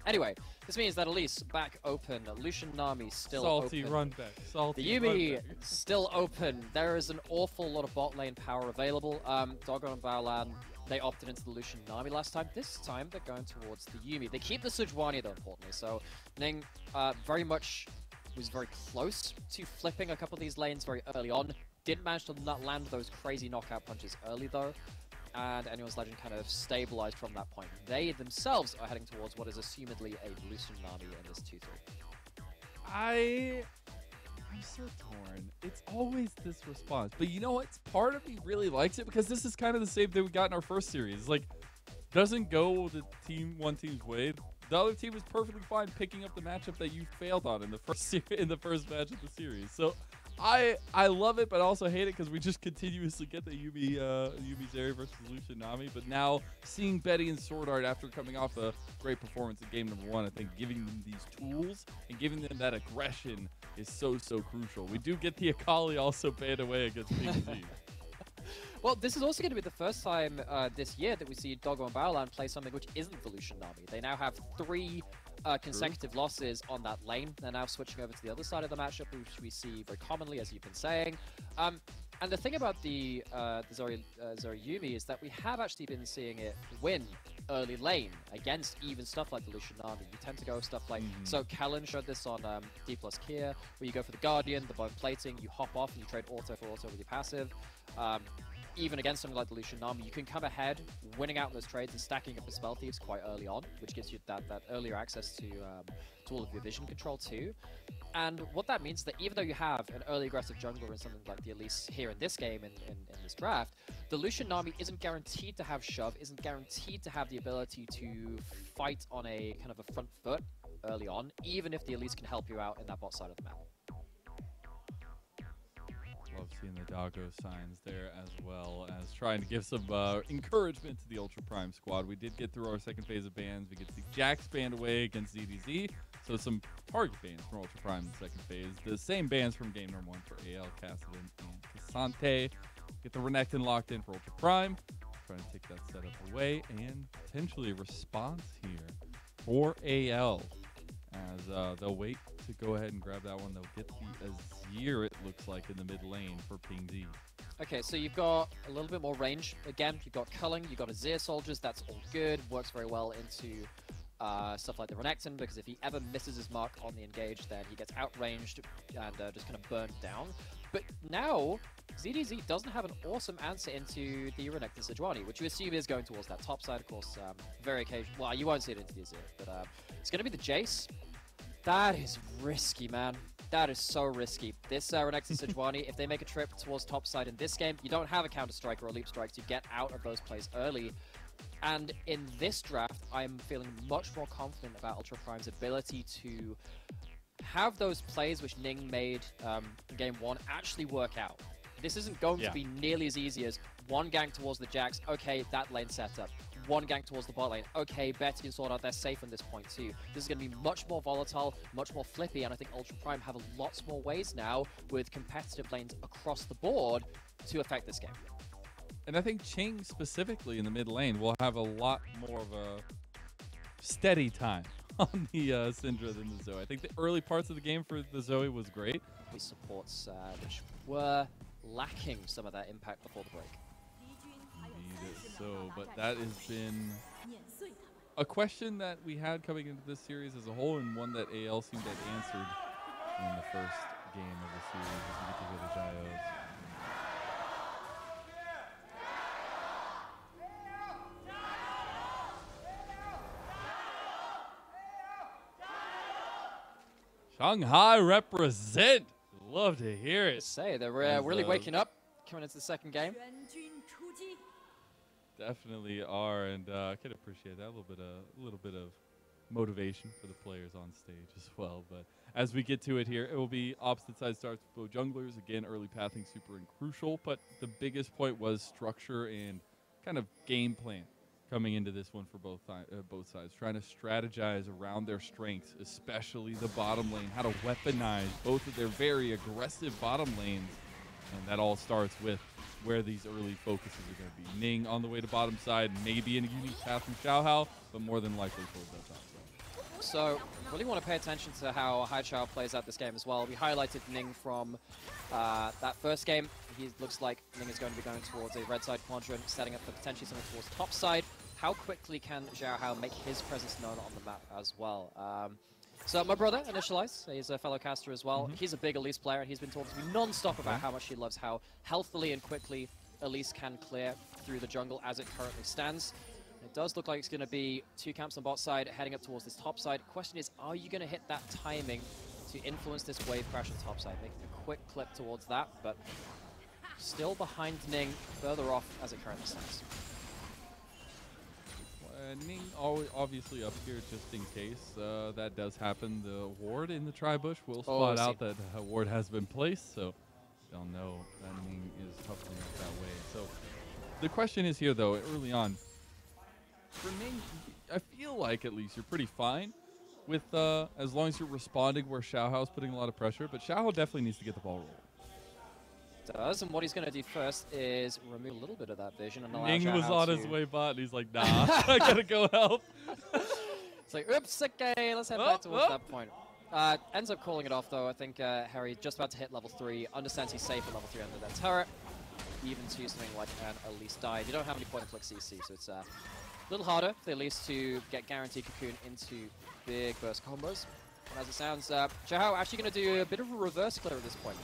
Anyway, this means that Elise back open, Lucian Nami still Salty open. run back. Salty The Yuumi still open. There is an awful lot of bot lane power available. Doggo and Baolan, they opted into the Lucian Nami last time. This time they're going towards the Yuumi. They keep the Sejuani though, importantly. So Ning very much was very close to flipping a couple of these lanes very early on. Didn't manage to not land those crazy knockout punches early though. And Anyone's Legend kind of stabilized from that point. They themselves are heading towards what is assumedly a Lucian Nami in this 2-3. I'm so torn. It's always this response. But you know what? Part of me really likes it because this is kind of the same thing we got in our first series. Like, doesn't go the one team's way. The other team is perfectly fine picking up the matchup that you failed on in the first match of the series. So I love it, but I also hate it because we just continuously get the Yuumi Zeri versus Lucian Nami. But now seeing Betty and SwordArt after coming off a great performance in game number 1, I think giving them these tools and giving them that aggression is so crucial. We do get the Akali also banned away against PZ. Well, this is also going to be the first time this year that we see Doggo and Baolan play something which isn't the Lucian Nami. They now have 3 consecutive losses on that lane. They're now switching over to the other side of the matchup, which we see very commonly, as you've been saying. And the thing about the Zeri Yuumi is that we have actually been seeing it win early lane against even stuff like the Lucian Nami. You tend to go stuff like... So Kellen showed this on D plus Kia, where you go for the Guardian, the bone plating, you hop off and you trade auto for auto with your passive. Even against something like the Lucian Nami, you can come ahead, winning out in those trades and stacking up the Spell Thieves quite early on, which gives you that earlier access to all of your vision control too. And what that means is that even though you have an early aggressive jungler in something like the Elise here in this game, in this draft, the Lucian Nami isn't guaranteed to have shove, isn't guaranteed to have the ability to fight on a kind of a front foot early on, even if the Elise can help you out in that bot side of the map. Love seeing the Doggo signs there, as well as trying to give some encouragement to the Ultra Prime squad. We did get through our second phase of bans. We get the Jax banned away against ZDZ, so some target bans from Ultra Prime in the second phase. The same bans from game number 1 for AL, Cassidy, and Cassante. Get the Renekton locked in for Ultra Prime. Trying to take that setup away, and potentially a response here for AL. As they'll wait to go ahead and grab that one. They'll get the Azir, it looks like, in the mid lane for Ping D. Okay, so you've got a little bit more range. Again, you've got culling, you've got Azir soldiers, that's all good. Works very well into stuff like the Renekton, because if he ever misses his mark on the engage, then he gets outranged and just kind of burned down. But now, ZDZ doesn't have an awesome answer into the Renekton Sejuani, which you assume is going towards that top side, of course. Very occasional. Well, you won't see it into the Azir, but it's going to be the Jayce. That is risky, man. That is so risky. This Renekton Sejuani, if they make a trip towards top side in this game, you don't have a counter strike or a leap strike to get out of those plays early. And in this draft, I'm feeling much more confident about Ultra Prime's ability to have those plays which Ning made in game 1 actually work out. This isn't going to be nearly as easy as one gank towards the Jax, okay, that lane setup. One gank towards the bot lane, okay, Betty and SwordArt, they're safe on this point too. This is going to be much more volatile, much more flippy, and I think Ultra Prime have lots more ways now with competitive lanes across the board to affect this game. And I think Qing specifically in the mid lane will have a lot more of a steady time on the Syndra than the Zoe. I think the early parts of the game for the Zoe was great. These supports which were lacking some of that impact before the break. So, but that has been a question that we had coming into this series as a whole, and one that AL seemed to have answered in the first game of the series as we get to hear the Jayce. Shanghai represent. Love to hear it. Say they're really waking up coming into the second game. Definitely are, and I can appreciate that. A little bit of motivation for the players on stage as well. But as we get to it here, it will be opposite side starts with both junglers. Again, early pathing super and crucial, but the biggest point was structure and kind of game plan coming into this one for both sides, trying to strategize around their strengths, especially the bottom lane, how to weaponize both of their very aggressive bottom lanes. And that all starts with where these early focuses are going to be. Ning on the way to bottom side, maybe in a unique path from Xiaohao, but more than likely towards that top side. So really want to pay attention to how Xiaohao plays out this game as well. We highlighted Ning from that first game. He looks like Ning is going to be going towards a red side quadrant, setting up for potentially something towards top side. How quickly can Xiaohao make his presence known on the map as well? So my brother, Initialize, he's a fellow caster as well. He's a big Elise player, and he's been talking to me non-stop about how much he loves how healthily and quickly Elise can clear through the jungle as it currently stands. It does look like it's going to be 2 camps on bot side, heading up towards this top side. Question is, are you going to hit that timing to influence this wave crash on top side? Making a quick clip towards that, but still behind Ning, further off as it currently stands. Ning obviously up here just in case that does happen. The ward in the tri-bush will spot out that a ward has been placed, so they'll know that Ning is hovering up that way. So the question is here, though, early on, for Ning, I feel like at least you're pretty fine with as long as you're responding where Xiaohao's putting a lot of pressure, but Xiaohao definitely needs to get the ball rolling. Does, and what he's going to do first is remove a little bit of that vision and allow Ning Xiaohao was on his way bot, and he's like, nah, I gotta go help. It's like, oops, okay, let's head back towards that point. Ends up calling it off, though. I think Hery just about to hit level 3, understands he's safe at level 3 under that turret, even to something like an Elise dive. You don't have any point-and-click CC, so it's a little harder for the Elise to get guaranteed cocoon into big burst combos. And as it sounds, Xiaohao actually going to do a bit of a reverse clear at this point.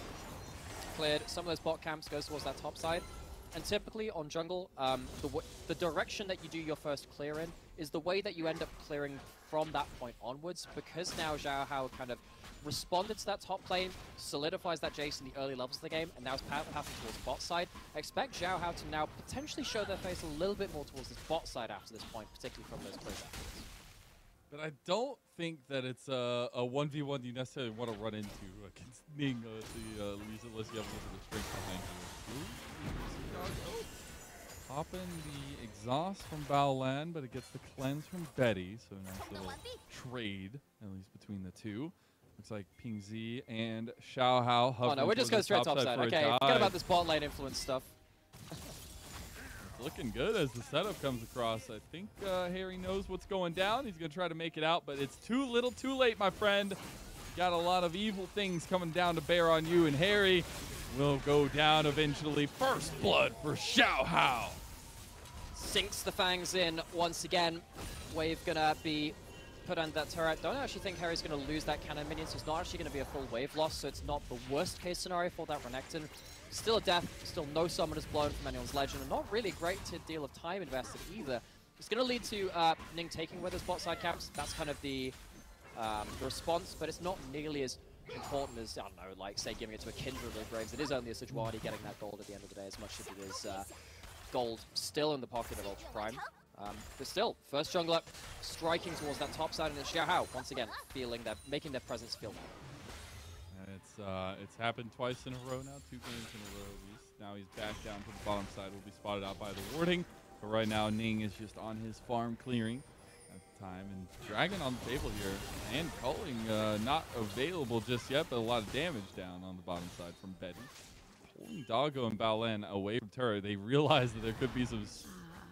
Cleared some of those bot camps, goes towards that top side. And typically on jungle, the direction that you do your first clear in is the way that you end up clearing from that point onwards, because now Xiaohao kind of responded to that top lane, solidifies that Jayce in the early levels of the game, and now it's passing towards bot side. I expect Xiaohao to now potentially show their face a little bit more towards this bot side after this point, particularly from those clears afterwards. But I don't think that it's a 1v1 you necessarily want to run into against Ning, Elise, unless you have a little bit of strength behind you. Popping the exhaust from Baolan, but it gets the cleanse from Betty, so a nice little trade, at least between the two. Looks like Ping Z and Xiaohao. Oh no, we're just going straight top side. Okay, forget about this bot lane influence stuff. Looking good as the setup comes across. I think Hery knows what's going down. He's going to try to make it out, but it's too little too late, my friend. Got a lot of evil things coming down to bear on you, and Hery will go down eventually. First blood for Xiaohao. Sinks the fangs in once again. Wave going to be put under that turret. Don't actually think Hery's going to lose that cannon minion, so it's not actually going to be a full wave loss, so it's not the worst case scenario for that Renekton. Still a death, still no summoners blown from anyone's legend, and not really a great deal of time invested either. It's going to lead to Ning taking away those bot side camps. That's kind of the response, but it's not nearly as important as, I don't know, like, say, giving it to a Kindred or Graves. It is only a Sejuani getting that gold at the end of the day, as much as it is gold still in the pocket of Ultra Prime. But still, first jungler striking towards that top side, and it's Xiaohao, once again, feeling that, making their presence feel known. It's happened twice in a row now, 2 games in a row at least. Now he's back down to the bottom side, will be spotted out by the warding. But right now, Ning is just on his farm clearing at the time. And Dragon on the table here, and culling not available just yet, but a lot of damage down on the bottom side from Betty. Pulling Doggo and Baolan away from turret, they realize that there could be some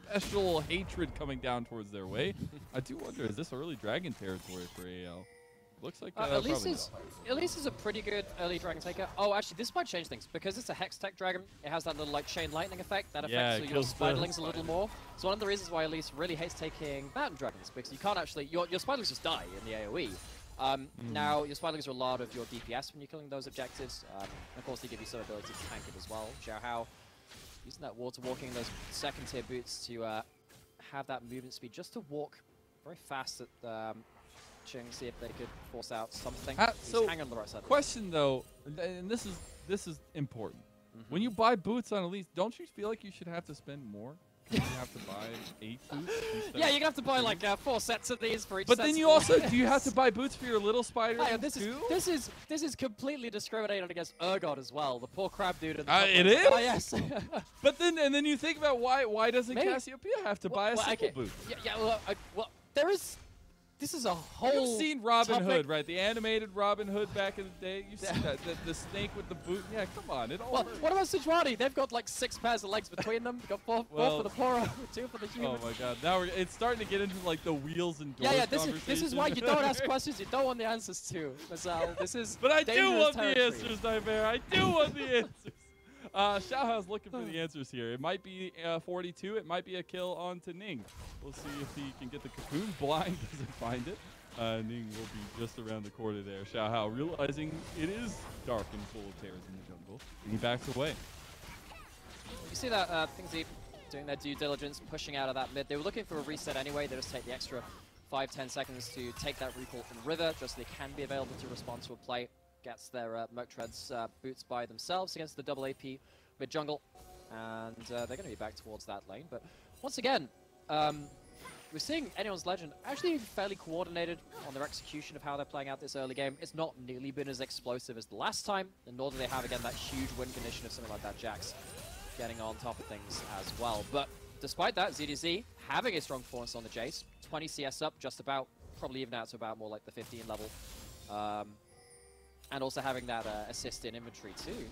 special hatred coming down towards their way. I do wonder, is this early Dragon territory for AL? Looks like Elise is a pretty good early Dragon taker. Oh, actually, this might change things because it's a Hex Tech Dragon. It has that little like chain lightning effect that affects your Spiderlings a little more. So one of the reasons why Elise really hates taking Mountain Dragons, because you can't actually your Spiderlings just die in the AOE. Now your Spiderlings are a lot of your DPS when you're killing those objectives. Of course, they give you some ability to tank it as well. Xiaohao using that water walking, those second tier boots to have that movement speed just to walk very fast at Qing, see if they could force out something. So hang on the right side. Question though, and this is important. When you buy boots on Elise, don't you feel like you should have to spend more? You have to buy 8 boots. Yeah, you're gonna have to buy like 4 sets of these for each. But then you also do you have to buy boots for your little spider too? This is completely discriminated against Urgot as well. The poor crab dude. It is. Oh yes. But then you think about why doesn't Cassiopeia have to buy a single boot? Yeah. Well, there is. this is a whole. You've seen Robin topic. Hood, right? The animated Robin Hood back in the day. You've seen that, the snake with the boot. Yeah, come on, it all Well, works. what about Sejuani? They've got like 6 pairs of legs between them. They've got four for the Poro, 2 for the human. Oh my God! Now it's starting to get into like the wheels and doors. Yeah. This is why you don't ask questions you don't want the answers to, Mazel. This is. But I do want territory. the answers, Nymaera. I do want the answers. Xiaohao's looking for the answers here. It might be 42. It might be a kill onto Ning. We'll see if he can get the cocoon. Blind doesn't find it. Ning will be just around the corner there. Xiaohao realizing it is dark and full of terrors in the jungle, and he backs away. You see that Thingsy doing their due diligence, pushing out of that mid. They were looking for a reset anyway. They just take the extra 5-10 seconds to take that recall from River, just so they can be available to respond to a play. Gets their Merc Treads boots by themselves against the double AP mid jungle, and they're going to be back towards that lane. But once again, we're seeing Anyone's Legend actually fairly coordinated on their execution of how they're playing out this early game. It's not nearly been as explosive as the last time, and nor do they have, again, that huge win condition of something like that Jax getting on top of things as well. But despite that, ZDZ having a strong performance on the Jayce, 20 CS up, just about, probably even out to about more like the 15 level. And also having that assist in inventory too.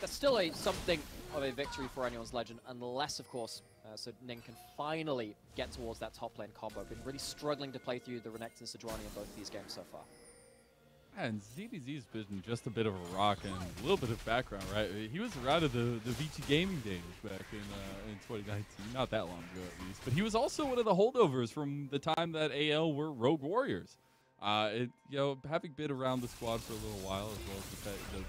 That's still something of a victory for Anyone's Legend, unless, of course, so Ning can finally get towards that top lane combo. Been really struggling to play through the Renekton and Sejuani in both of these games so far. And ZDZ's been just a bit of a rock and a little bit of background, right? He was around in the VT Gaming days back in 2019, not that long ago at least. But he was also one of the holdovers from the time that AL were Rogue Warriors. Having been around the squad for a little while, as well as the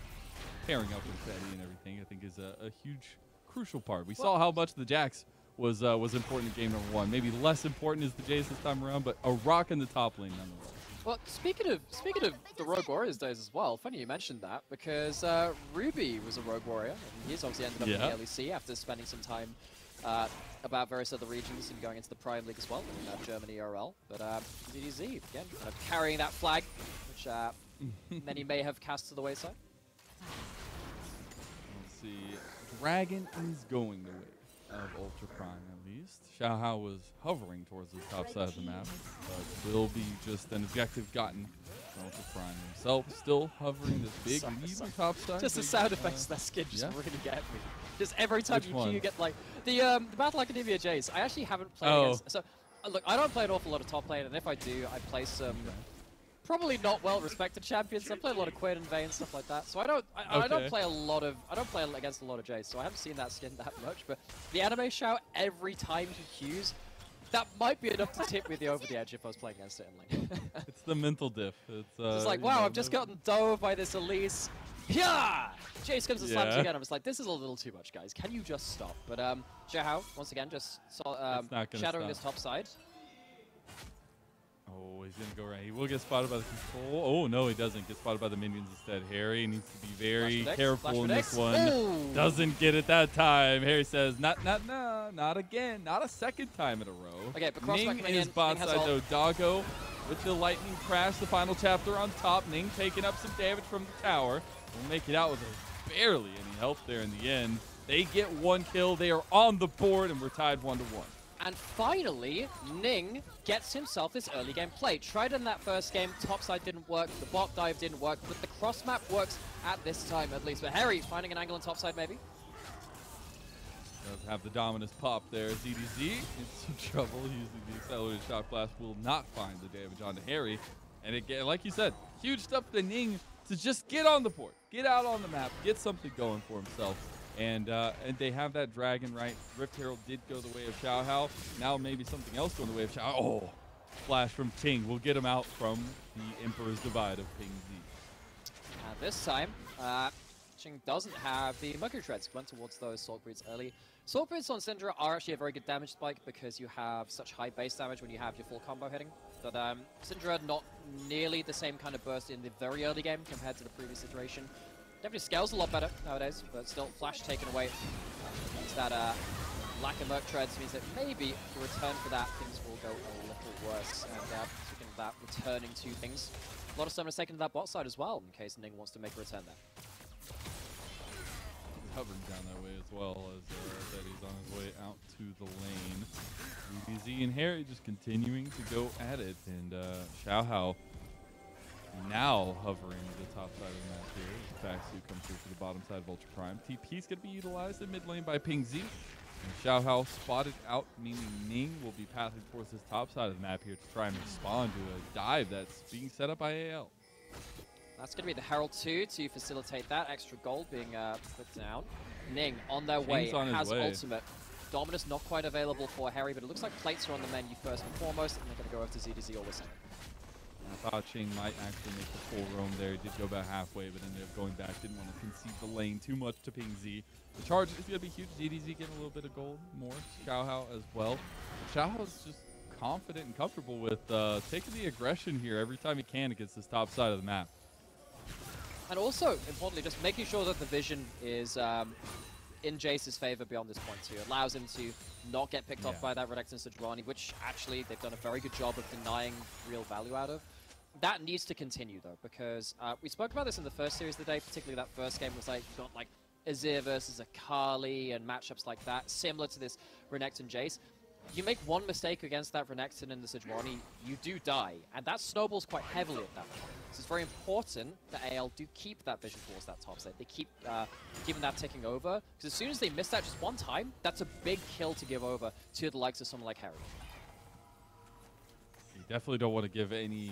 pairing up with Fetty and everything, I think is a huge, crucial part. We saw how much the Jax was important in game number 1. Maybe less important is the Jayce this time around, but a rock in the top lane nonetheless. Well, speaking of the Rogue Warriors days as well, funny you mentioned that, because Ruby was a Rogue Warrior, and he's obviously ended up in the LEC after spending some time about various other regions and going into the Prime League as well, in Germany ERL. But ZDZ, again, kind of carrying that flag, which many may have cast to the wayside. Let's see. Dragon is going the way of Ultra Prime, at least. Xiaohao was hovering towards the top side of the map, but will be just an objective gotten from Ultra Prime himself. Still hovering this big lead on top side. Just the sound effects of that skin just really get me. Just every time you get like the Battle Academia Jayce. I actually haven't played against. So look, I don't play an awful lot of top lane, and if I do, I play some probably not well-respected champions. I play a lot of Quinn and Vayne and stuff like that. So I don't play against a lot of Jayce. So I haven't seen that skin that much. But the anime shout every time he Qs, that might be enough to tip me over the edge if I was playing against it in lane. It's the mental diff. It's like, wow, I've just gotten dove by this Elise. Yeah! Jayce comes and slams again. I'm just like, this is a little too much, guys. Can you just stop? But Xiaohao, once again, just shadowing this top side. Oh, he's going to go right. He will get spotted by the control. Oh, no, he doesn't. Get spotted by the minions instead. Hery needs to be very careful in this one. Ooh. Doesn't get it that time. Hery says, not again. Not a second time in a row. Okay, but Ning in his bot side, though. Doggo with the lightning crash. The final chapter on top. Ning taking up some damage from the tower. We'll make it out with barely any help there in the end. They get 1 kill. They are on the board, and we're tied 1-1. And finally, Ning gets himself this early game play. Tried in that first game, topside didn't work, the bot dive didn't work, but the cross map works at this time at least. But Hery finding an angle on topside maybe. Does have the dominance pop there. ZDZ in some trouble using the accelerated shot blast will not find the damage onto Hery. And again, like you said, huge stuff to Ning to just get on the board, get out on the map, get something going for himself. And they have that dragon, right? Rift Herald did go the way of Xiaohao. Now maybe something else going the way of Xiaohao. Oh, flash from Qing. We'll get him out from the Emperor's Divide of Ping Z. This time, Qing doesn't have the Mercury Treads. Went towards those Salt Breeds early. Salt Breeds on Syndra are actually a very good damage spike because you have such high base damage when you have your full combo hitting. But Syndra not nearly the same kind of burst in the very early game compared to the previous iteration. Definitely scales a lot better nowadays, but still flash taken away. Means that lack of Merc Treads means that maybe in return for that, things will go a little worse. And speaking of that, returning to things, a lot of summoners taken to that bot side as well, in case Ning wants to make a return there. hovering down that way as well as Betty's on his way out to the lane. ADC and Hery just continuing to go at it, and Xiaohao now hovering the top side of the map here. Backsuit comes through to the bottom side of Ultra Prime. TP's going to be utilized in mid lane by Ping Z. And Xiaohao spotted out, meaning Ning will be passing towards this top side of the map here to try and respond to a dive that's being set up by AL. That's going to be the Herald 2 to facilitate that extra gold being put down. Ning on their way, has ultimate. Dominus not quite available for Hery, but it looks like plates are on the menu first and foremost, and they're going to go over to ZDZ all of a sudden. I thought Qing might actually make the full roam there. He did go about halfway, but ended up going back. Didn't want to concede the lane too much to Ping Z. The charge is going to be huge. ZDZ getting a little bit of gold more. Xiaohao as well. Xiaohao's just confident and comfortable with taking the aggression here every time he can against this top side of the map. And also, importantly, just making sure that the vision is in Jayce's favor beyond this point too. It allows him to not get picked off by that Renekton Sejuani, which actually they've done a very good job of denying real value out of. That needs to continue though, because we spoke about this in the first series of the day, particularly that first game was like, you got like Azir versus Akali and matchups like that, similar to this Renekton Jayce. You make one mistake against that Renekton and the Sejuani, you do die, and that snowballs quite heavily at that point. So it's very important that AL do keep that vision towards that top side. They keep keeping that ticking over, because as soon as they miss that just one time, that's a big kill to give over to the likes of someone like Hery. You definitely don't want to give any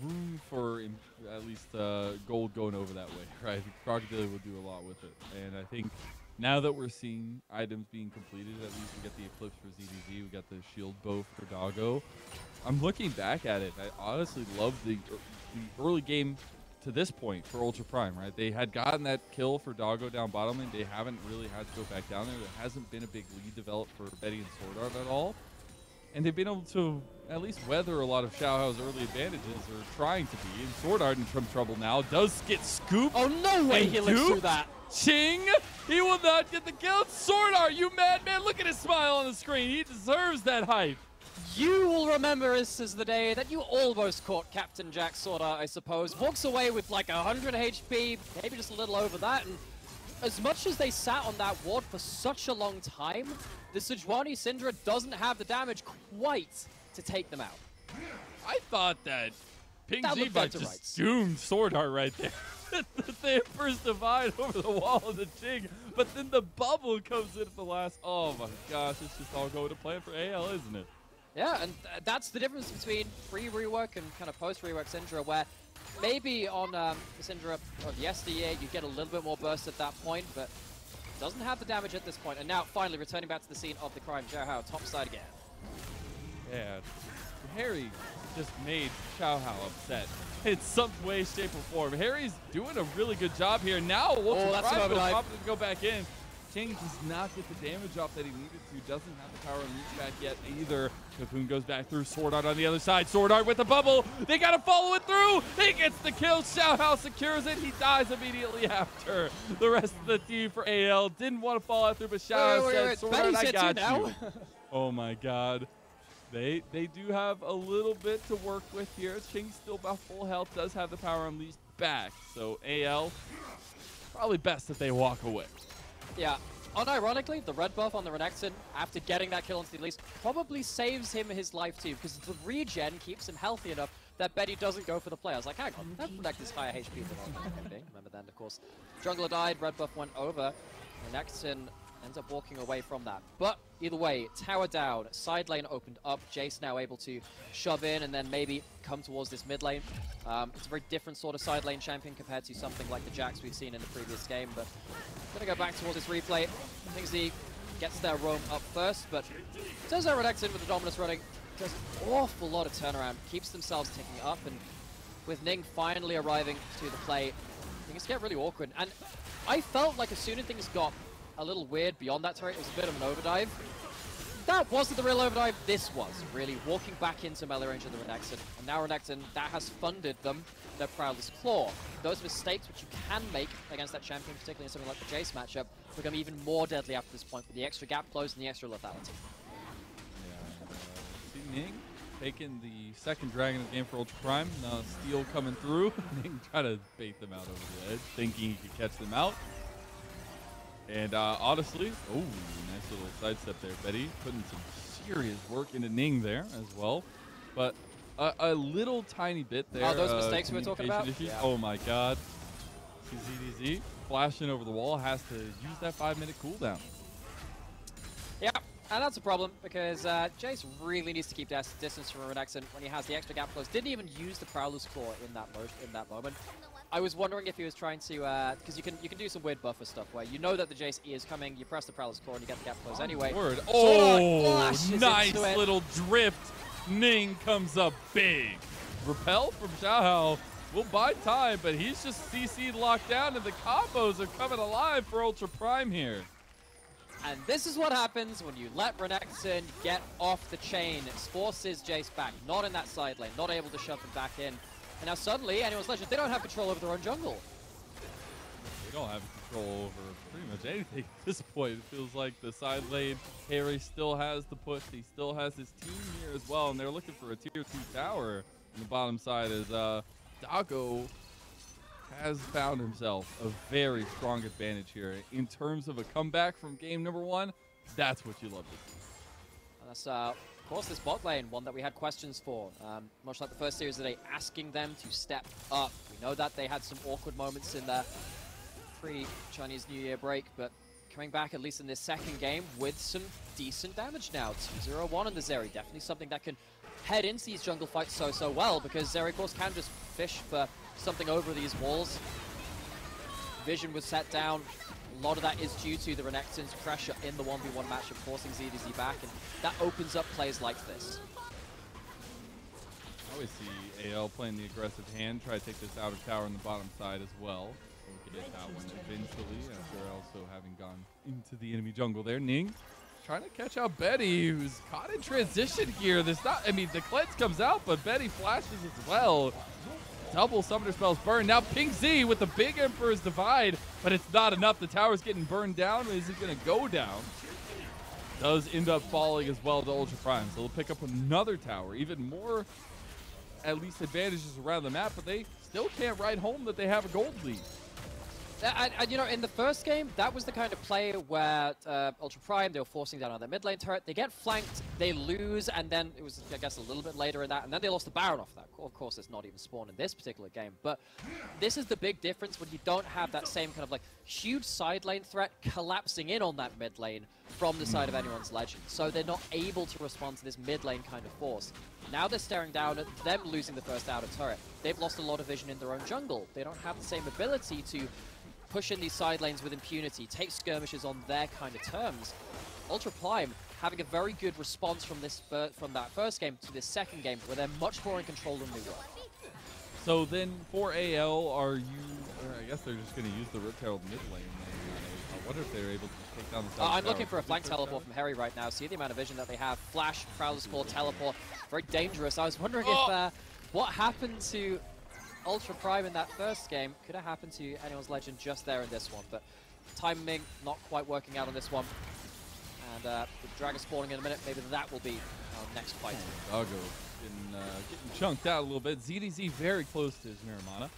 room for at least gold going over that way, right? Crocodile will do a lot with it, and I think now that we're seeing items being completed, at least we got the Eclipse for ZDZ, we got the Shield Bow for Doggo. I'm looking back at it. I honestly love the early game to this point for Ultra Prime, right? They had gotten that kill for Doggo down bottom lane. They haven't really had to go back down there. There hasn't been a big lead developed for Betty and SwordArt at all. And they've been able to at least weather a lot of Xiaohao's early advantages, or trying to be. And SwordArt in some trouble now. Does get scooped. Oh, no way he lives through that. Qing, he will not get the kill. SwordArt, you madman. Look at his smile on the screen. He deserves that hype. You will remember this as the day that you almost caught Captain Jack SwordArt, I suppose. Walks away with like 100 HP, maybe just a little over that. And as much as they sat on that ward for such a long time, the Sejuani Syndra doesn't have the damage quite to take them out. I thought that Ping Z just doomed SwordArt right there. The Emperor's Divide over the wall of the Qing, but then the bubble comes in at the last. Oh my gosh, it's just all going to plan for AL, isn't it? Yeah, and that's the difference between pre-rework and kind of post-rework Syndra, where maybe on the Syndra of yesteryear you get a little bit more burst at that point, but doesn't have the damage at this point. And now finally returning back to the scene of the crime, Xiaohao top side again. Yeah, Hery just made Xiaohao upset in some way, shape, or form. Hery's doing a really good job here. Now, that's an overdive. To go back in. Qing does not get the damage off that he needed to. Doesn't have the power and reach back yet either. Cocoon goes back through. SwordArt on the other side. SwordArt with the bubble. They got to follow it through. He gets the kill. Xiaohao secures it. He dies immediately after. The rest of the team for AL didn't want to fall out through, but Xiaohao said, SwordArt, I got you. Oh my god. They do have a little bit to work with here. Qing's still about full health. Does have the power unleashed back. So AL, probably best that they walk away. Yeah, unironically, the red buff on the Renekton, after getting that kill onto the Elise, probably saves him his life too, because the regen keeps him healthy enough that Betty doesn't go for the play. I was like, hang on, that Renekton's higher HP than I remember being. Remember then, of course, jungler died, red buff went over, Renekton ends up walking away from that. But either way, tower down, side lane opened up, Jayce now able to shove in and then maybe come towards this mid lane. It's a very different sort of side lane champion compared to something like the Jax we've seen in the previous game, but gonna go back towards this replay. I think Z gets their roam up first, but turns out Renekton with the Dominus running does an awful lot of turnaround, keeps themselves ticking up, and with Ning finally arriving to the play, things get really awkward. And I felt like as soon as things got a little weird beyond that turret, it was a bit of an overdrive. That wasn't the real overdrive, this was really walking back into melee range of the Renekton. And now Renekton, that has funded them, their Prowler's Claw. Those mistakes which you can make against that champion, particularly in something like the Jayce matchup, become even more deadly after this point with the extra gap close and the extra lethality. Yeah, see Ning taking the second dragon of the game for Ultra Prime. Now Steel coming through. Ning trying to bait them out over the edge, thinking he could catch them out. And honestly, oh, nice little sidestep there, Betty. Putting some serious work into Ning there as well. But a little tiny bit there. Oh, those mistakes we were talking about? Yeah. Oh my god. ZDZ flashing over the wall, has to use that 5-minute cooldown. Yeah, and that's a problem because Jayce really needs to keep distance from Renekton when he has the extra gap close. Didn't even use the Prowler's Claw in that moment. I was wondering if he was trying to, because you can do some weird buffer stuff where you know that the Jayce E is coming, you press the Prowler's Claw and you get the gap close anyway. Word. Oh, nice little drift. Ning comes up big. Repel from Xiaohao will buy time, but he's just CC'd locked down, and the combos are coming alive for Ultra Prime here. And this is what happens when you let Renekton get off the chain. It forces Jayce back, not in that side lane, not able to shove him back in. And now suddenly, Anyone's Legend, they don't have control over their own jungle. They don't have control over pretty much anything at this point. It feels like the side lane, Hery still has the push. He still has his team here as well, and they're looking for a tier 2 tower. On the bottom side is Doggo has found himself a very strong advantage here. In terms of a comeback from game number 1, that's what you love to see. And that's, of course, this bot lane, one that we had questions for. Much like the first series today, asking them to step up. We know that they had some awkward moments in the pre-Chinese New Year break, but coming back at least in this second game with some decent damage now. 2-0-1 on the Zeri, definitely something that can head into these jungle fights so well, because Zeri, of course, can just fish for something over these walls. Vision was set down. A lot of that is due to the Renekton's pressure in the 1v1 matchup, forcing ZDZ back, and that opens up plays like this. I always see AL playing the aggressive hand, try to take this outer tower on the bottom side as well. So we can get that one eventually, after also having gone into the enemy jungle there. Ning trying to catch out Betty, who's caught in transition here. The cleanse comes out, but Betty flashes as well. Double summoner spells burn. Now Ping Z with the big Emperor's Divide, but it's not enough. The tower's getting burned down. Is it going to go down? Does end up falling as well to Ultra Prime. So they'll pick up another tower. Even more, at least, advantages around the map, but they still can't write home that they have a gold lead. And you know, in the first game, that was the kind of play where Ultra Prime, they were forcing down on their mid lane turret. They get flanked, they lose, and then it was, I guess, a little bit later in that, and then they lost the Baron off that. Of course, it's not even spawned in this particular game, but this is the big difference when you don't have that same kind of like huge side lane threat collapsing in on that mid lane from the side of anyone's Legend. So they're not able to respond to this mid lane kind of force. Now they're staring down at them losing the first outer turret. They've lost a lot of vision in their own jungle. They don't have the same ability to push in these side lanes with impunity, take skirmishes on their kind of terms. Ultra Prime having a very good response from that first game to this second game, where they're much more in control than they were. So then for AL, I guess they're just going to use the Riptail mid lane. I wonder if they're able to take down the I'm looking for a flank teleport from Hery right now. See the amount of vision that they have. Flash, Prowler's Claw, teleport. Very dangerous. I was wondering if what happened to Ultra Prime in that first game could have happened to anyone's Legend just there in this one, but timing not quite working out on this one. And the Dragon spawning in a minute, maybe that will be our next fight. Doggo getting chunked out a little bit. ZDZ very close to his Nymaera.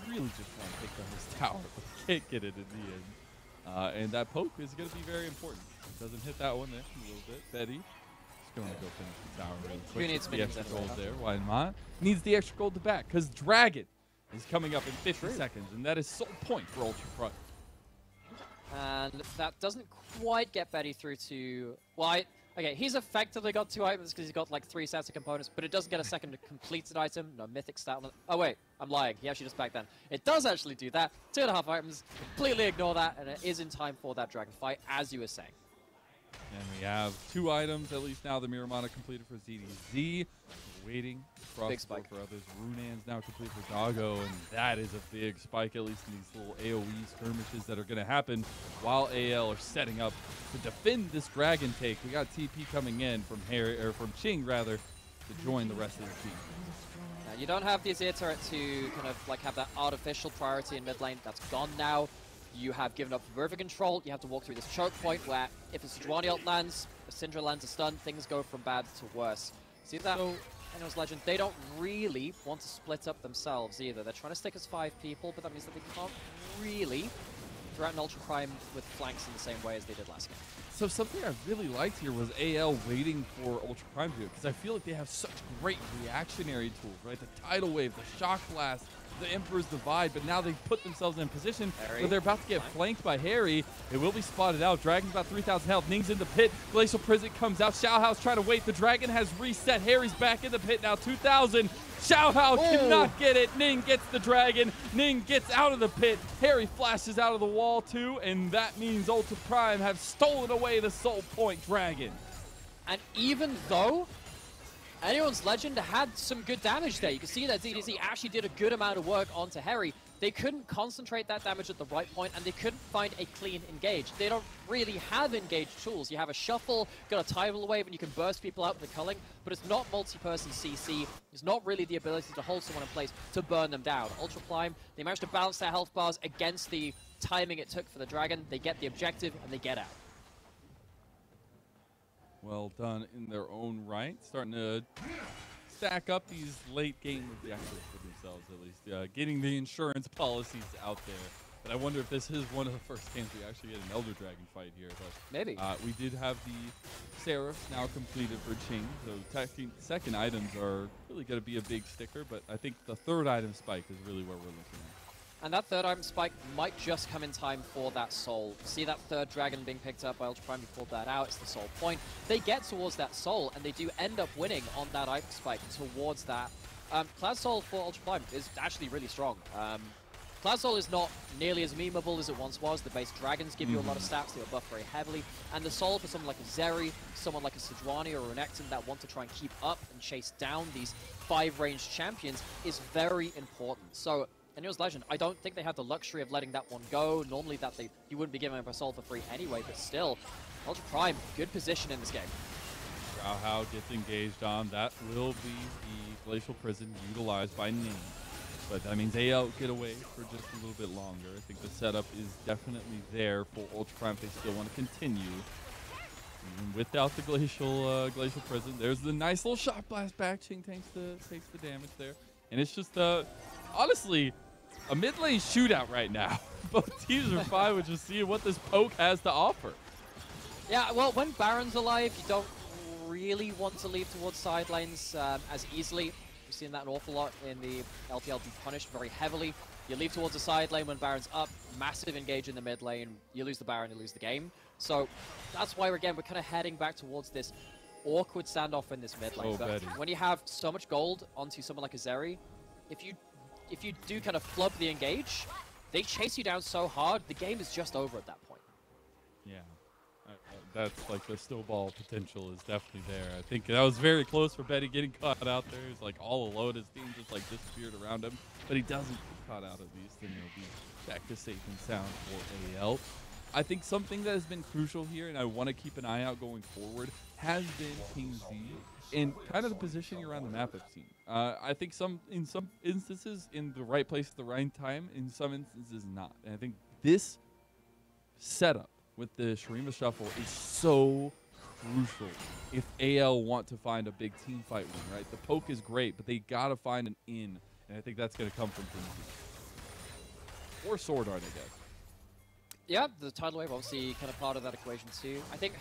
Really just want to take down this tower, but can't get it in the end. And that poke is going to be very important. Doesn't hit that one there a little bit. Betty just going to go finish the tower really quick. Who needs the extra anyway, gold there? Why not? Needs the extra gold to back, because Dragon is coming up in 50 seconds, and that is sole point for Ultra Prime. And that doesn't quite get Betty through to... Well, okay, he's effectively got 2 items because he's got like 3 sets of components, but it doesn't get a second completed item. No mythic stat. Oh wait, I'm lying. He actually just back then. It does actually do that. 2.5 items. Completely ignore that, and it is in time for that dragon fight, as you were saying. And we have 2 items, at least now. The Nymaera completed for ZDZ. We're waiting across big the board spike for others. Runan's now complete for Doggo, and that is a big spike, at least in these little AoE skirmishes that are going to happen while AL are setting up to defend this dragon take. We got TP coming in from Qing rather, to join the rest of the team. Now, you don't have the Azir turret to kind of like have that artificial priority in mid lane. That's gone now. You have given up river control. You have to walk through this choke point where if a Sejuani ult lands, a Syndra lands a stun, things go from bad to worse. See that? Anyone's Legend, they don't really want to split up themselves either. They're trying to stick as 5 people, but that means that they can't really threaten Ultra Prime with flanks in the same way as they did last game. So something I really liked here was AL waiting for Ultra Prime to do it, because I feel like they have such great reactionary tools, right? The Tidal Wave, the Shock Blast, the Emperor's Divide, but now they've put themselves in a position where they're about to get flanked by Hery. It will be spotted out. Dragon's about 3,000 health. Ning's in the pit. Glacial Prison comes out. Xiaohao's trying to wait. The Dragon has reset. Hery's back in the pit now. 2,000. Xiaohao cannot get it. Ning gets the Dragon. Ning gets out of the pit. Hery flashes out of the wall too, and that means Ultra Prime have stolen away the Soul Point Dragon. And even though Anyone's Legend had some good damage there, you can see that ZDC actually did a good amount of work onto Hery. They couldn't concentrate that damage at the right point, and they couldn't find a clean engage. They don't really have engage tools. You have a shuffle, got a tidal wave, and you can burst people out with the culling, but it's not multi-person CC. It's not really the ability to hold someone in place to burn them down. Ultra Prime, they managed to balance their health bars against the timing it took for the Dragon. They get the objective, and they get out. Well done in their own right. Starting to stack up these late game objectives for themselves, at least. Getting the insurance policies out there. But I wonder if this is one of the first games we actually get an Elder Dragon fight here. But maybe. We did have the Seraphs now completed for Qing. So second items are really going to be a big sticker. But I think the third item spike is really where we're looking at. And that third item spike might just come in time for that soul. See that third dragon being picked up by Ultra Prime, we pulled that out, it's the soul point. They get towards that soul, and they do end up winning on that item spike towards that. Cloud Soul for Ultra Prime is actually really strong. Cloud Soul is not nearly as memeable as it once was. The base dragons give you a lot of stats, they are buffed very heavily. And the soul for someone like a Zeri, someone like a Sejuani or a Renekton that want to try and keep up and chase down these 5-range champions is very important. So Anyone's Legend, I don't think they have the luxury of letting that one go. Normally you wouldn't be giving up a soul for free anyway, but still, Ultra Prime, good position in this game. Xiaohao gets engaged on. That will be the Glacial Prison utilized by Ning. But that means AL get away for just a little bit longer. I think the setup is definitely there for Ultra Prime if they still want to continue. Even without the Glacial Prison, there's the nice little Shock Blast back. Qing takes the damage there. And it's just, honestly, a mid-lane shootout right now. Both teams are fine with just seeing what this poke has to offer. Yeah, well, when Baron's alive, you don't really want to leave towards side lanes as easily. We've seen that an awful lot in the LPL, be punished very heavily. You leave towards the side lane when Baron's up, massive engage in the mid lane, you lose the Baron, you lose the game. So that's why, we're kind of heading back towards this awkward standoff in this mid lane. But when you have so much gold onto someone like a Zeri, if you do kind of flub the engage, they chase you down so hard, the game is just over at that point. Yeah. That's like the snowball potential is definitely there. I think that was very close for Betty getting caught out there. He's like all alone. His team just like disappeared around him, but he doesn't get caught out at least, and he'll be back to safe and sound for AL. I think something that has been crucial here, and I want to keep an eye out going forward, has been King Z and kind of the positioning around the map I've seen. I think in some instances in the right place at the right time, in some instances not. And I think this setup with the Shurima Shuffle is so crucial if AL want to find a big team fight win, right? The poke is great, but they got to find an in, and I think that's going to come from King Z. Or SwordArt, I guess. Yeah, the tidal wave obviously kind of part of that equation too. I think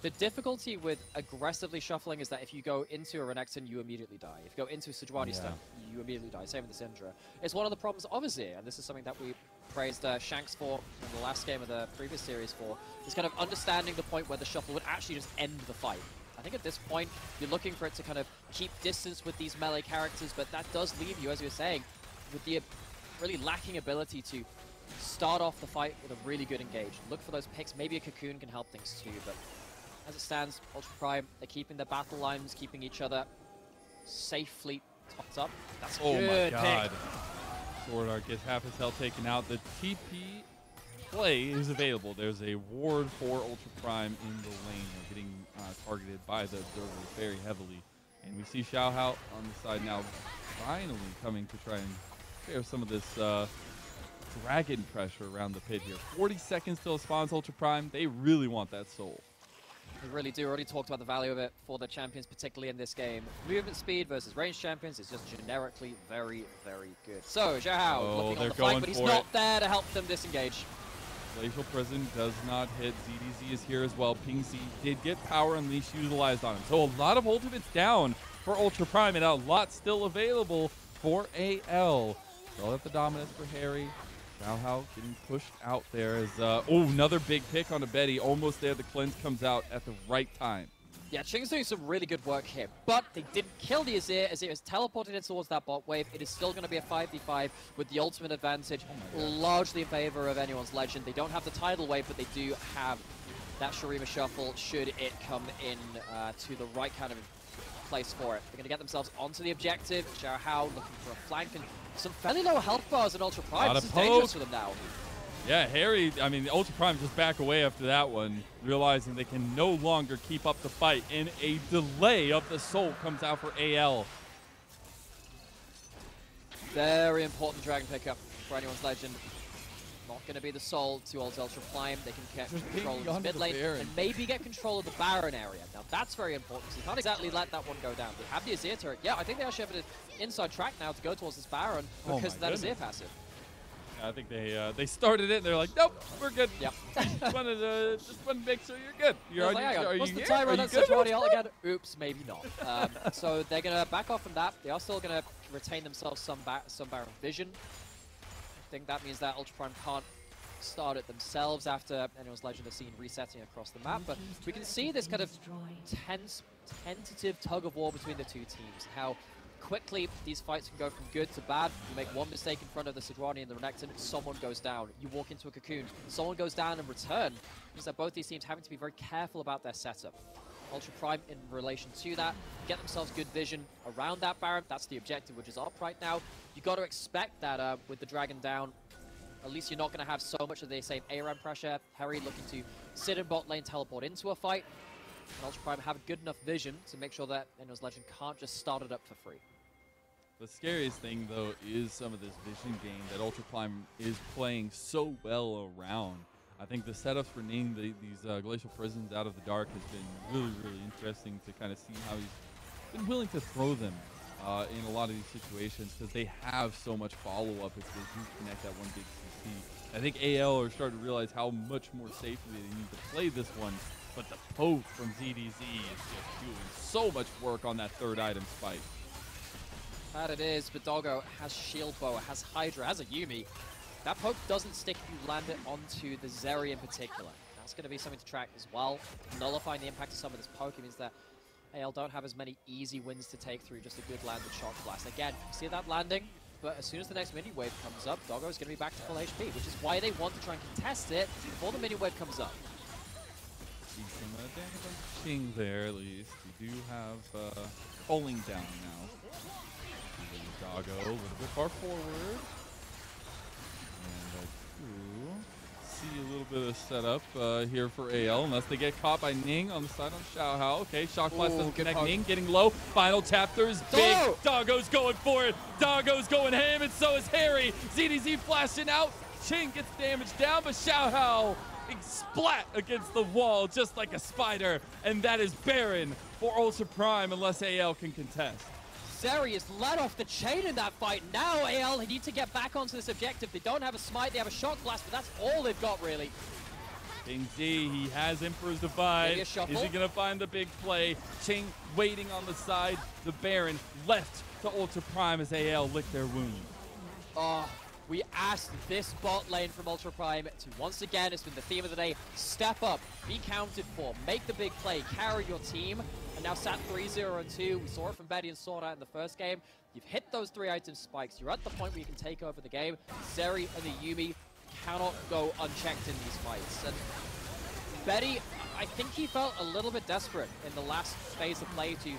the difficulty with aggressively shuffling is that if you go into a Renekton, you immediately die. If you go into Sejuani stuff, you immediately die. Same with the Syndra. It's one of the problems of Azir, and this is something that we praised Shanks for in the last game of the previous series for, is kind of understanding the point where the shuffle would actually just end the fight. I think at this point, you're looking for it to kind of keep distance with these melee characters, but that does leave you, as you were saying, with the really lacking ability to start off the fight with a really good engage. Look for those picks. Maybe a Cocoon can help things too, but as it stands, Ultra Prime, they're keeping their battle lines, keeping each other safely topped up. That's a good pick. SwordArt gets half his health taken out. The TP play is available. There's a ward for Ultra Prime in the lane. They're getting targeted by the observer very heavily. And we see Xiaohao on the side now finally coming to try and bear some of this dragon pressure around the pit here. 40 seconds till it spawns Ultra Prime. They really want that soul. They really do. Already talked about the value of it for the champions, particularly in this game. Movement speed versus range champions is just generically very, very good. So, Xiaohao looking on the flank, but he's not there to help them disengage. Glacial Prison does not hit. ZDZ is here as well. Ping Z did get Power Unleash utilized on him. So a lot of ultimates down for Ultra Prime, and a lot still available for AL. Still at the dominance for Hery. Xiaohao getting pushed out there as, another big pick on a Betty. Almost there. The cleanse comes out at the right time. Yeah, Qing's doing some really good work here, but they didn't kill the Azir. Azir is teleported in towards that bot wave. It is still going to be a 5v5 with the ultimate advantage, largely in favor of anyone's legend. They don't have the tidal wave, but they do have that Shurima shuffle should it come in to the right kind of place for it. They're going to get themselves onto the objective. Xiaohao looking for a flank and some fairly low health bars in Ultra Prime. This is dangerous for them now. Yeah, Hery, I mean, the Ultra Prime just back away after that one, realizing they can no longer keep up the fight, and a delay of the soul comes out for AL. Very important dragon pickup for anyone's legend. Not going to be the soul to ult Ultra Prime. They can get control of this mid lane and maybe get control of the Baron area. Now, that's very important, because you can't exactly let that one go down. They have the Azir turret. Yeah, I think they actually have an inside track now to go towards this Baron because of that Azir passive. I think they started it and they're like, nope, we're good. Yep. just wanted to make sure you're good. Are What's you the here? timer Are on you that good? Sejuani ult again? Oops, maybe not. So they're going to back off from that. They are still going to retain themselves some Baron vision. I think that means that Ultra Prime can't start it themselves after anyone's legend is seen resetting across the map. But we can see this kind of tentative tug of war between the two teams. How quickly these fights can go from good to bad. You make one mistake in front of the Sejuani and the Renekton, someone goes down. You walk into a cocoon, someone goes down in return. It means that both these teams having to be very careful about their setup. Ultra Prime in relation to that, get themselves good vision around that Baron. That's the objective, which is up right now. You got to expect that with the Dragon down, at least you're not going to have so much of the same ARAM pressure. Hery looking to sit in bot lane, teleport into a fight. And Ultra Prime have good enough vision to make sure that anyone's legend can't just start it up for free. The scariest thing, though, is some of this vision game that Ultra Prime is playing so well around. I think the setups for Ning, these Glacial Prisons out of the dark, has been really, really interesting to kind of see how he's been willing to throw them in a lot of these situations, because they have so much follow-up if they do connect that one big CC. I think AL are starting to realize how much more safely they need to play this one, but the poke from ZDZ is just doing so much work on that third item spike. That it is, but Doggo has Shield Bow, has Hydra, has a Yuumi. That poke doesn't stick if you land it onto the Zeri in particular. That's going to be something to track as well. Nullifying the impact of some of this poke, it means that AL don't have as many easy wins to take through just a good landed Shock Blast. Again, see that landing, but as soon as the next mini wave comes up, Doggo is going to be back to full HP, which is why they want to try and contest it before the mini wave comes up. See some damage on Qing there, at least. You do have Culling down now. Doggo a little bit far forward. And I do see a little bit of setup here for AL, unless they get caught by Ning on the side on Xiaohao. Okay, Shock Blast doesn't connect poke. Ning getting low. Final chapter is big. Doggo's going for it. Doggo's going ham, and so is Hery. ZDZ flashing out. Qing gets damage down, but Xiaohao splat against the wall just like a spider. And that is Baron for Ultra Prime, unless AL can contest. Zeri is let off the chain in that fight. Now AL need to get back onto this objective. They don't have a smite, they have a Shock Blast, but that's all they've got really. Ping Z, he has Emperor's Divide. Is he going to find the big play? Qing waiting on the side. The Baron left to Ultra Prime as AL lick their wound. Oh, we asked this bot lane from Ultra Prime to once again, it's been the theme of the day, step up, be counted for, make the big play, carry your team. And now sat 3-0-2. We saw it from Betty and SwordArt in the first game. You've hit those 3 item spikes. You're at the point where you can take over the game. Zeri and the Yuumi cannot go unchecked in these fights. And Betty, I think he felt a little bit desperate in the last phase of play to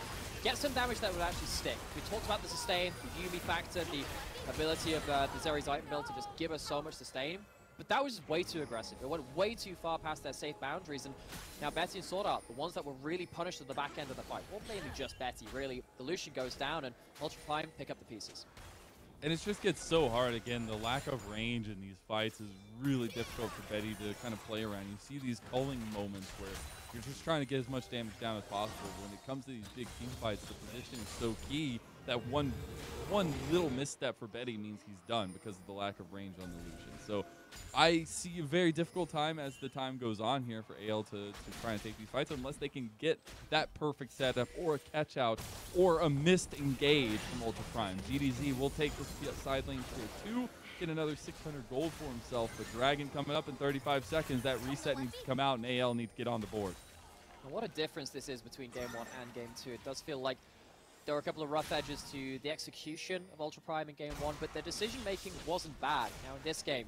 get some damage that would actually stick. We talked about the sustain, the Yuumi factor, the ability of the Zeri's item build to just give us so much sustain. But that was just way too aggressive. It went way too far past their safe boundaries. And now Betty and SwordArt, the ones that were really punished at the back end of the fight. Well, mainly just Betty, really. The Lucian goes down and Ultra Prime pick up the pieces. And it just gets so hard. Again, the lack of range in these fights is really difficult for Betty to kind of play around. You see these culling moments where you're just trying to get as much damage down as possible. When it comes to these big team fights, the position is so key that one little misstep for Betty means he's done because of the lack of range on the Lucian. So I see a very difficult time as the time goes on here for AL to try and take these fights unless they can get that perfect setup or a catch out or a missed engage from Ultra Prime. GDZ will take this side lane tier 2, get another 600 gold for himself. But Dragon coming up in 35 seconds. That reset needs to come out and AL needs to get on the board. And what a difference this is between Game 1 and Game 2. It does feel like there were a couple of rough edges to the execution of Ultra Prime in Game 1, but their decision-making wasn't bad. Now in this game,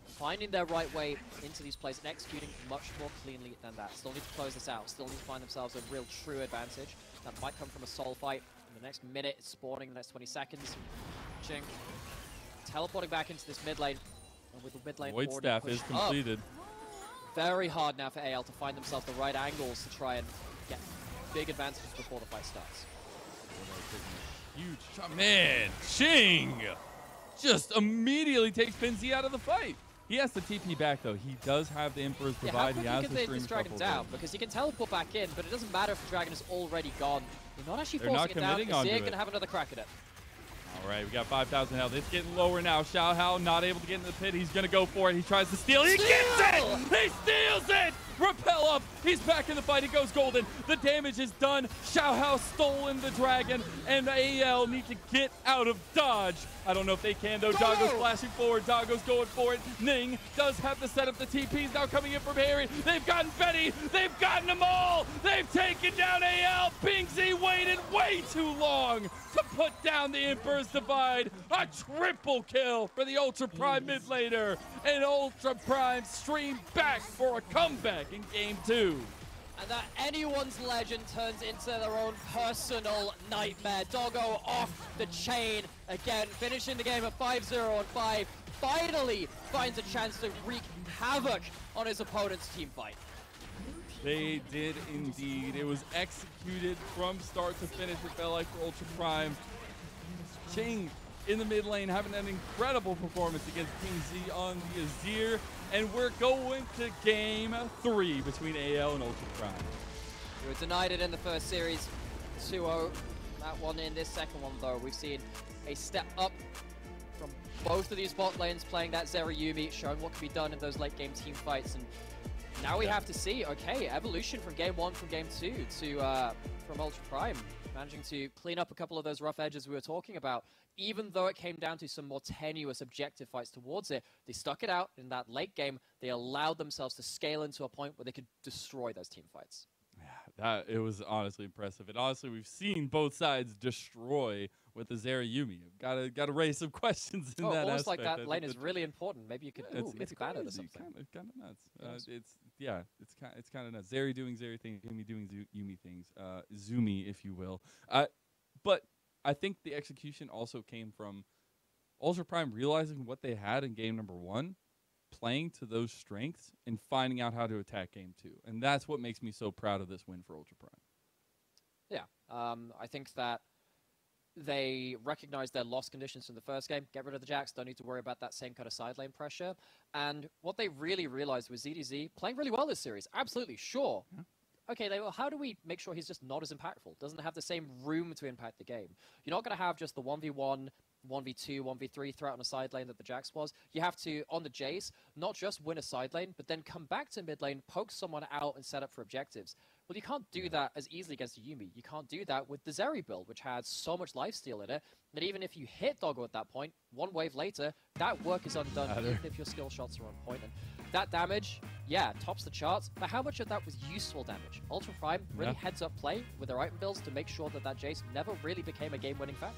finding their right way into these plays and executing much more cleanly than that. Still need to close this out. Still need to find themselves a real true advantage. That might come from a soul fight. In the next minute, it's spawning in the next 20 seconds. Qing teleporting back into this mid lane. And with the mid lane Void Staff is completed. Very hard now for AL to find themselves the right angles to try and get big advantages before the fight starts. Huge shot. Man, Qing just immediately takes Pinzy out of the fight. He has to TP back, though. He does have the Emperor's Divide. How quickly can this dragon down? Because he can teleport back in, but it doesn't matter if the dragon is already gone. They're not actually forcing it down. Azir can have another crack at it. All right, we got 5,000 health. It's getting lower now. Xiaohao not able to get in the pit. He's going to go for it. He tries to steal. He gets it! He steals it! Repel up. He's back in the fight. He goes golden. The damage is done. Xiaohao stolen the dragon, and AL need to get out of dodge. I don't know if they can, though. Doggo's flashing forward. Doggo's going for it. Ning does have to set up the TPs now coming in from Hery. They've gotten Betty. They've gotten them all. They've taken down AL. Pingsy waited way too long to put down the Emperor's Divide. A triple kill for the Ultra Prime mid laner. And Ultra Prime streamed back for a comeback in Game 2. And that anyone's legend turns into their own personal nightmare. Doggo off the chain again, finishing the game at 5-0 on 5. Finally finds a chance to wreak havoc on his opponent's team fight. They did indeed. It was executed from start to finish, it felt like, for Ultra Prime. Qing in the mid lane having an incredible performance against King Z on the Azir. And we're going to Game 3 between AL and Ultra Prime. We were denied it in the first series, 2-0. That one in this second one, though, we've seen a step up from both of these bot lanes playing that Zeri Yuumi, showing what can be done in those late game team fights. And now we have to see, okay, evolution from Game 1 from Game 2 to from Ultra Prime, managing to clean up a couple of those rough edges we were talking about. Even though it came down to some more tenuous objective fights towards it, they stuck it out in that late game. They allowed themselves to scale into a point where they could destroy those team fights. Yeah, it was honestly impressive. And honestly, we've seen both sides destroy with the Zeri Yuumi. Got to raise some questions in that almost aspect. like that lane is really important. Maybe you could maybe ban it or something. Kind of nuts. It's kind of nuts. Zeri doing Zeri things, Yuumi doing Yuumi things. Zoomy, if you will. But I think the execution also came from Ultra Prime realizing what they had in game number 1, playing to those strengths, and finding out how to attack game 2. And that's what makes me so proud of this win for Ultra Prime. Yeah, I think that they recognized their loss conditions from the first game. Get rid of the Jax, don't need to worry about that same kind of side lane pressure. And what they really realized was ZDZ playing really well this series. Absolutely, sure. Yeah. Okay, well, how do we make sure he's just not as impactful? Doesn't have the same room to impact the game. You're not going to have just the 1v1, 1v2, 1v3 throughout on a side lane that the Jax was. You have to, on the Jayce, not just win a side lane, but then come back to mid lane, poke someone out, and set up for objectives. Well, you can't do that as easily against a Yuumi. You can't do that with the Zeri build, which had so much lifesteal in it, that even if you hit Doggo at that point, one wave later, that work is undone, even if your skill shots are on point. And that damage, yeah, tops the charts, but how much of that was useful damage? Ultra Prime really heads up play with their item builds to make sure that that Jayce never really became a game-winning fact.